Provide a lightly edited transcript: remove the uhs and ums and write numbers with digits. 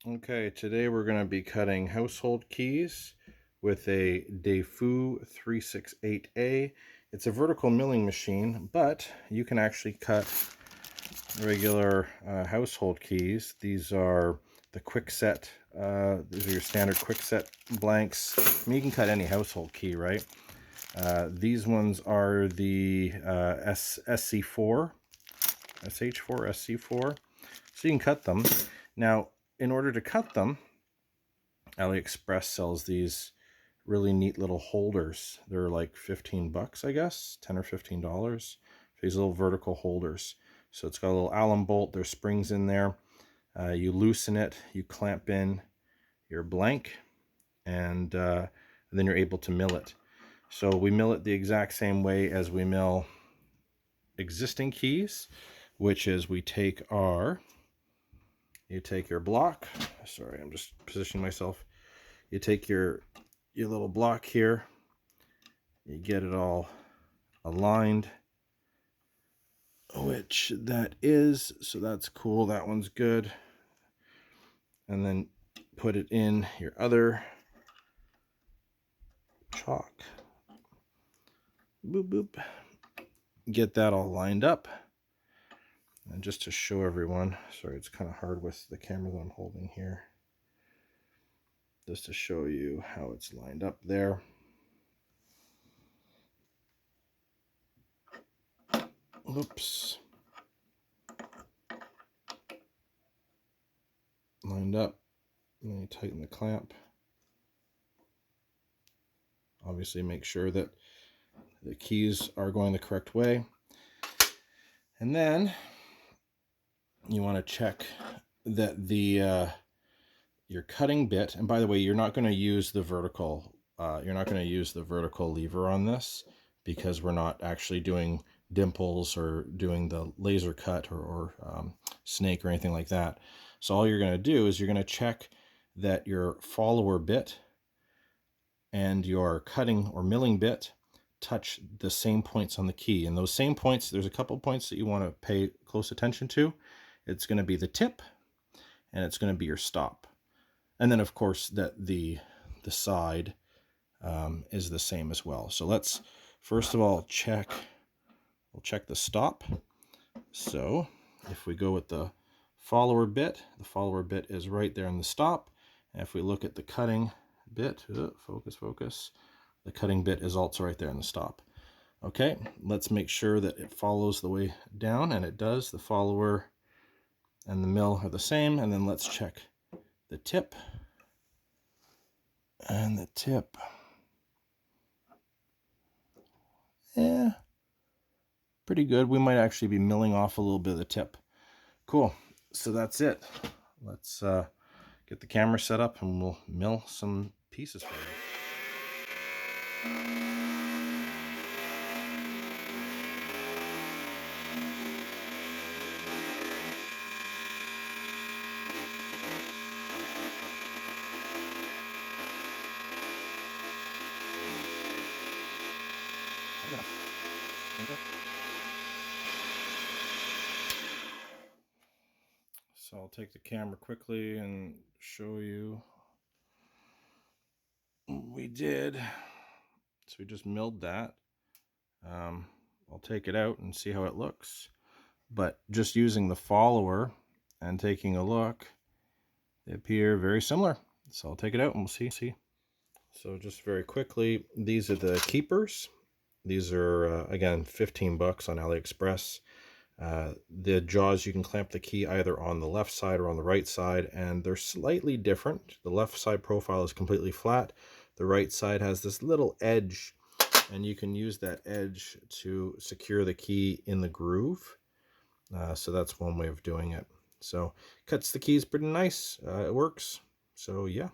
Okay, today we're going to be cutting household keys with a Defu 368A. It's a vertical milling machine, but you can actually cut regular household keys. These are the quick set. These are your standard quick set blanks. I mean, you can cut any household key, right? These ones are the SC4, SH4, SC4. So you can cut them. Now, in order to cut them, Aliexpress sells these really neat little holders. They're like 15 bucks, I guess, 10 or $15. These little vertical holders. So it's got a little Allen bolt. There's springs in there. You loosen it, you clamp in your blank, and then you're able to mill it. So we mill it the exact same way as we mill existing keys, which is you take your block. Sorry, I'm just positioning myself. You take your little block here, you get it all aligned, which that is, so that's cool, that one's good. And then put it in your other chalk. Boop, boop. Get that all lined up. And just to show everyone, sorry, it's kind of hard with the camera that I'm holding here. Just to show you how it's lined up there. Oops. Lined up. And then you tighten the clamp. Obviously make sure that the keys are going the correct way. And then you want to check that your cutting bit, and by the way, you're not going to use the vertical lever on this, because we're not actually doing dimples or doing the laser cut or snake or anything like that. So all you're going to do is you're going to check that your follower bit and your cutting or milling bit touch the same points on the key. And those same points, there's a couple points that you want to pay close attention to. It's going to be the tip, and it's going to be your stop. And then, of course, that the side is the same as well. So let's first of all we'll check the stop. So if we go with the follower bit is right there in the stop. And if we look at the cutting bit, focus, the cutting bit is also right there in the stop. Okay, let's make sure that it follows the way down, and it does. The follower and the mill are the same. And then let's check the tip. And the tip, yeah, pretty good. We might actually be milling off a little bit of the tip. Cool. So that's it. Let's get the camera set up and we'll mill some pieces for you. So I'll take the camera quickly and show you what we did. So we just milled that. I'll take it out and see how it looks. But just using the follower and taking a look, they appear very similar. So I'll take it out and we'll see. So just very quickly, these are the keepers. These are, again, 15 bucks on Aliexpress. The jaws, you can clamp the key either on the left side or on the right side, and they're slightly different. The left side profile is completely flat. The right side has this little edge, and you can use that edge to secure the key in the groove. So that's one way of doing it. So cuts the keys pretty nice. It works. So yeah.